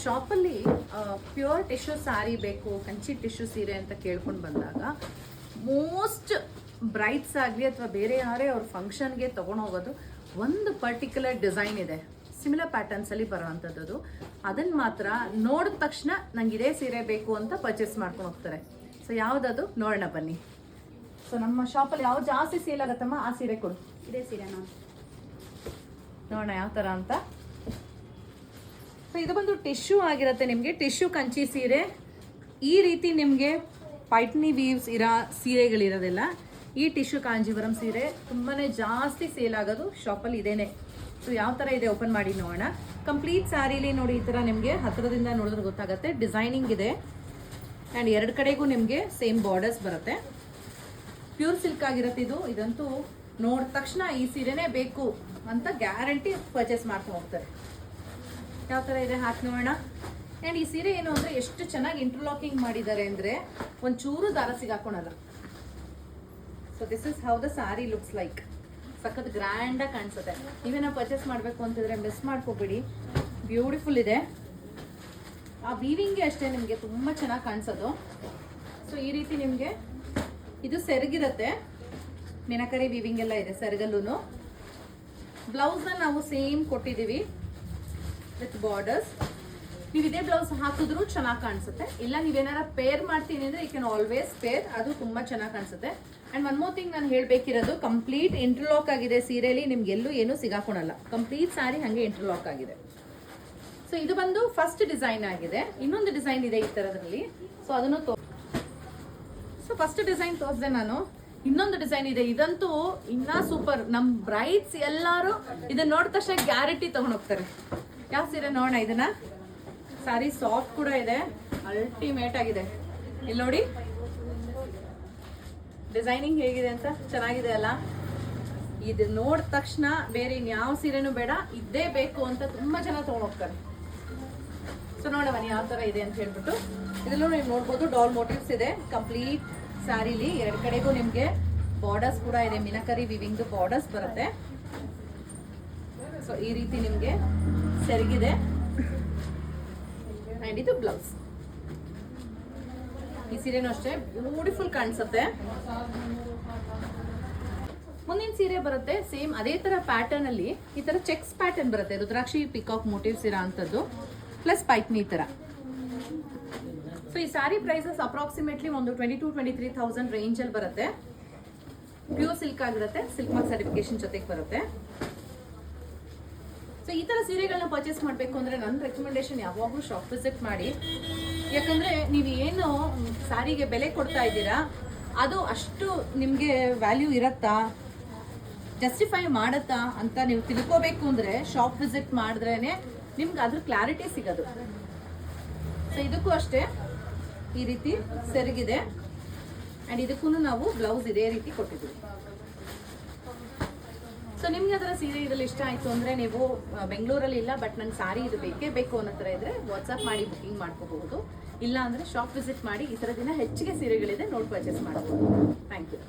ಶಾಪಲ್ಲಿ pure tissue sari ಬೇಕು, Kanchi tissue ಸೀರೆ ಅಂತ ಕೇಳ್ಕೊಂಡು ಬಂದಾಗ ಮೋಸ್ಟ್ ಬ್ರೈಟ್ಸ್ ಆಗಲಿ ಅಥವಾ ಬೇರೆ ಯಾರೇ ಅವ್ರ ಫಂಕ್ಷನ್ಗೆ ತೊಗೊಂಡೋಗೋದು ಒಂದು ಪರ್ಟಿಕ್ಯುಲರ್ ಡಿಸೈನ್ ಇದೆ, ಸಿಮಿಲರ್ ಪ್ಯಾಟರ್ನ್ಸಲ್ಲಿ ಬರೋವಂಥದ್ದು. ಅದನ್ನು ಮಾತ್ರ ನೋಡಿದ ತಕ್ಷಣ ನಂಗೆ ಇದೇ ಸೀರೆ ಬೇಕು ಅಂತ ಪರ್ಚೇಸ್ ಮಾಡ್ಕೊಂಡು ಹೋಗ್ತಾರೆ. ಸೊ ಯಾವುದದು ನೋಡೋಣ ಬನ್ನಿ. ಸೊ ನಮ್ಮ ಶಾಪಲ್ಲಿ ಯಾವ ಜಾಸ್ತಿ ಸೇಲ್ ಆಗುತ್ತಮ್ಮ ಆ ಸೀರೆ ಕೊಡು. ಇದೇ ಸೀರೆ ನೋಡೋಣ ಯಾವ ಥರ ಅಂತ. ಸೊ ಇದು ಬಂದು ಟಿಶ್ಯೂ ಆಗಿರುತ್ತೆ, ನಿಮಗೆ ಟಿಶ್ಯೂ ಕಂಚಿ ಸೀರೆ. ಈ ರೀತಿ ನಿಮಗೆ ಪೈಟ್ನಿ ವೀವ್ಸ್ ಇರೋ ಸೀರೆಗಳಿರೋದಿಲ್ಲ. ಈ ಟಿಶ್ಯೂ ಕಾಂಜೀವರಂ ಸೀರೆ ತುಂಬಾ ಜಾಸ್ತಿ ಸೇಲ್ ಆಗೋದು ಶಾಪಲ್ಲಿ ಇದೇನೆ. ಸೊ ಯಾವ ಥರ ಇದೆ ಓಪನ್ ಮಾಡಿ ನೋಡೋಣ. ಕಂಪ್ಲೀಟ್ ಸ್ಯಾರಿಲಿ ನೋಡಿ ಈ ಥರ ನಿಮಗೆ ಹತ್ತಿರದಿಂದ ನೋಡಿದ್ರೆ ಗೊತ್ತಾಗುತ್ತೆ. ಡಿಸೈನಿಂಗ್ ಇದೆ ಆ್ಯಂಡ್ ಎರಡು ಕಡೆಗೂ ನಿಮಗೆ ಸೇಮ್ ಬಾರ್ಡರ್ಸ್ ಬರುತ್ತೆ. ಪ್ಯೂರ್ ಸಿಲ್ಕ್ ಆಗಿರುತ್ತೆ ಇದು. ಇದಂತೂ ನೋಡಿದ ತಕ್ಷಣ ಈ ಸೀರೆನೇ ಬೇಕು ಅಂತ ಗ್ಯಾರಂಟಿ ಪರ್ಚೇಸ್ ಮಾಡ್ಕೊಂಡು ಹೋಗ್ತಾರೆ. ಯಾವ ಥರ ಇದೆ ಹಾಕಿ ನೋಡೋಣ. ಆ್ಯಂಡ್ ಈ ಸೀರೆ ಏನು ಅಂದರೆ ಎಷ್ಟು ಚೆನ್ನಾಗಿ ಇಂಟರ್ಲಾಕಿಂಗ್ ಮಾಡಿದ್ದಾರೆ ಅಂದರೆ ಒಂಚೂರು ದಾರ ಸಿಗಾಕೊಳಲ್ಲ. So this is how the sari looks like. ಸಖತ್ ಗ್ರ್ಯಾಂಡಾಗಿ ಕಾಣಿಸುತ್ತೆ. ನೀವೇನೋ ಪರ್ಚೇಸ್ ಮಾಡಬೇಕು ಅಂತಿದ್ರೆ ಮಿಸ್ ಮಾಡ್ಕೋಬೇಡಿ, ಬ್ಯೂಟಿಫುಲ್ ಇದೆ. ಆ ವೀವಿಂಗ್ಗೆ ಅಷ್ಟೇ ನಿಮಗೆ ತುಂಬ ಚೆನ್ನಾಗಿ ಕಾಣಿಸೋದು. ಸೊ ಈ ರೀತಿ ನಿಮಗೆ ಇದು ಸೆರಗಿರುತ್ತೆ, ಮಿನಕರಿ ವೀವಿಂಗ್ ಎಲ್ಲ ಇದೆ ಸೆರಗಲ್ಲೂ. ಬ್ಲೌಸ್ನ ನಾವು ಸೇಮ್ ಕೊಟ್ಟಿದ್ದೀವಿ ವಿತ್ ಬಾರ್ಡರ್ಸ್. ನೀವು ಇದೇ ಬ್ಲೌಸ್ ಹಾಕಿದ್ರೂ ಚೆನ್ನಾಗಿ ಕಾಣಿಸುತ್ತೆ. ಇಲ್ಲ ನೀವೇನಾರ ಪೇರ್ ಮಾಡ್ತೀನಿ ಅಂದರೆ ಯು ಕ್ಯಾನ್ ಆಲ್ವೇಸ್ ಪೇರ್, ಅದು ತುಂಬ ಚೆನ್ನಾಗಿ ಕಾಣಿಸುತ್ತೆ. ಆ್ಯಂಡ್ ಒನ್ ಮೋರ್ ಥಿಂಗ್ ನಾನು ಹೇಳಬೇಕಿರೋದು, ಕಂಪ್ಲೀಟ್ ಇಂಟರ್ಲಾಕ್ ಆಗಿದೆ ಸೀರೆಯಲ್ಲಿ, ನಿಮ್ಗೆ ಎಲ್ಲೂ ಏನೂ ಸಿಗಾಕೊಳಲ್ಲ. ಕಂಪ್ಲೀಟ್ ಸ್ಯಾರಿ ಹಾಗೆ ಇಂಟರ್ಲಾಕ್ ಆಗಿದೆ. ಸೊ ಇದು ಬಂದು ಫಸ್ಟ್ ಡಿಸೈನ್ ಆಗಿದೆ. ಇನ್ನೊಂದು ಡಿಸೈನ್ ಇದೆ ಈ ಥರದ್ರಲ್ಲಿ. ಸೊ ಅದನ್ನು ಸೊ ಫಸ್ಟ್ ಡಿಸೈನ್ ತೋರಿಸಿದೆ ನಾನು. ಇನ್ನೊಂದು ಡಿಸೈನ್ ಇದೆ, ಇದಂತೂ ಇನ್ನೂ ಸೂಪರ್. ನಮ್ಮ ಬ್ರೈಡ್ಸ್ ಎಲ್ಲರೂ ಇದನ್ನ ನೋಡಿದ ತಕ್ಷಣ ಗ್ಯಾರಂಟಿ ತೊಗೊಂಡೋಗ್ತಾರೆ. ಯಾವ ಸೀರೆ ನೋಡೋಣ ಇದನ್ನ. ಸ್ಯಾರಿ ಸಾಫ್ಟ್ ಕೂಡ ಇದೆ, ಅಲ್ಟಿಮೇಟ್ ಆಗಿದೆ. ಇಲ್ಲಿ ನೋಡಿ ಡಿಸೈನಿಂಗ್ ಹೇಗಿದೆ ಅಂತ, ಚೆನ್ನಾಗಿದೆ ಅಲ್ಲ. ಇದು ನೋಡಿದ ತಕ್ಷಣ ಬೇರೆ ಇನ್ಯಾವ ಸೀರೆನೂ ಬೇಡ, ಇದೇ ಬೇಕು ಅಂತ ತುಂಬ ಜನ ತೊಗೊಂಡೋಗ್ತಾರೆ. ಸೊ ನೋಡ ಬನ್ನಿ ಯಾವ ಥರ ಇದೆ ಅಂತ ಹೇಳ್ಬಿಟ್ಟು. ಇದರಲ್ಲೂ ನೀವು ನೋಡ್ಬೋದು ಡಾಲ್ ಮೋಟಿವ್ಸ್ ಇದೆ ಕಂಪ್ಲೀಟ್ ಸ್ಯಾರಿಲಿ. ಎರಡು ಕಡೆಗೂ ನಿಮಗೆ ಬಾರ್ಡರ್ಸ್ ಕೂಡ ಇದೆ, ಮಿನಕರಿ ವಿವಿಂಗ್ ಬಾರ್ಡರ್ಸ್ ಬರುತ್ತೆ. ಸೊ ಈ ರೀತಿ ನಿಮಗೆ ಸೆರಗಿದೆ ಆ್ಯಂಡ್ ಇದು ಬ್ಲೌಸ್. ಈ ಸೀರೆನೂ ಅಷ್ಟೇ ಬ್ಯೂಟಿಫುಲ್ ಕಾಣಿಸುತ್ತೆ. ಮುಂದಿನ ಸೀರೆ ಬರುತ್ತೆ ಸೇಮ್ ಅದೇ ಥರ ಪ್ಯಾಟರ್ನ್ ಅಲ್ಲಿ, ಈ ಥರ ಚೆಕ್ಸ್ ಪ್ಯಾಟರ್ನ್ ಬರುತ್ತೆ, ರುದ್ರಾಕ್ಷಿ ಪಿಕಾಕ್ ಮೋಟಿವ್ಸ್ ಇರೋ ಅಂಥದ್ದು ಪ್ಲಸ್ ಪೈಟ್ನಿ ಈ ಥರ. ಸೊ ಈ ಸ್ಯಾರಿ ಪ್ರೈಸಸ್ ಅಪ್ರಾಕ್ಸಿಮೇಟ್ಲಿ ಒಂದು 22,000-23,000 ರೇಂಜಲ್ಲಿ ಬರುತ್ತೆ. ಪ್ಯೂರ್ ಸಿಲ್ಕ್ ಆಗಿರುತ್ತೆ, ಸಿಲ್ಕ್ ಮಾರ್ಕ್ ಸರ್ಟಿಫಿಕೇಶನ್ ಜೊತೆಗೆ ಬರುತ್ತೆ. ಸೊ ಈ ಥರ ಸೀರೆಗಳನ್ನ ಪರ್ಚೇಸ್ ಮಾಡಬೇಕು ಅಂದರೆ ನನ್ನ ರೆಕಮೆಂಡೇಶನ್ ಯಾವಾಗಲೂ ಶಾಪ್ ವಿಸಿಟ್ ಮಾಡಿ. ಯಾಕಂದರೆ ನೀವು ಏನು ಸ್ಯಾರಿಗೆ ಬೆಲೆ ಕೊಡ್ತಾ ಇದ್ದೀರಾ ಅದು ಅಷ್ಟು ನಿಮಗೆ ವ್ಯಾಲ್ಯೂ ಇರುತ್ತಾ, ಜಸ್ಟಿಫೈ ಮಾಡುತ್ತಾ ಅಂತ ನೀವು ತಿಳ್ಕೋಬೇಕು ಅಂದರೆ ಶಾಪ್ ವಿಸಿಟ್ ಮಾಡಿದ್ರೇ ನಿಮ್ಗೆ ಅದ್ರ ಕ್ಲಾರಿಟಿ ಸಿಗೋದು. ಸೊ ಇದಕ್ಕೂ ಅಷ್ಟೇ ಈ ರೀತಿ ಸೆರಗಿದೆ ಆ್ಯಂಡ್ ಇದಕ್ಕೂ ನಾವು ಬ್ಲೌಸ್ ಇದೇ ರೀತಿ ಕೊಟ್ಟಿದ್ದೀವಿ. ಸೊ ನಿಮ್ಗೆ ಅದರ ಸೀರೆ ಇದರಲ್ಲಿ ಇಷ್ಟ ಆಯಿತು ಅಂದರೆ ನೀವು ಬೆಂಗಳೂರಲ್ಲಿ ಇಲ್ಲ ಬಟ್ ನಂಗೆ ಸ್ಯಾರಿ ಇದು ಬೇಕೇ ಬೇಕು ಅನ್ನೋ ಥರ ಇದ್ದರೆ ವಾಟ್ಸಪ್ ಮಾಡಿ ಬುಕ್ಕಿಂಗ್ ಮಾಡ್ಕೋಬಹುದು. ಇಲ್ಲ ಅಂದರೆ ಶಾಪ್ ವಿಸಿಟ್ ಮಾಡಿ ಈ ಥರ ದಿನ ಹೆಚ್ಚಿಗೆ ಸೀರೆಗಳಿದೆ ನೋಡಿ ಪರ್ಚೇಸ್ ಮಾಡ್ಬೋದು. Thank you.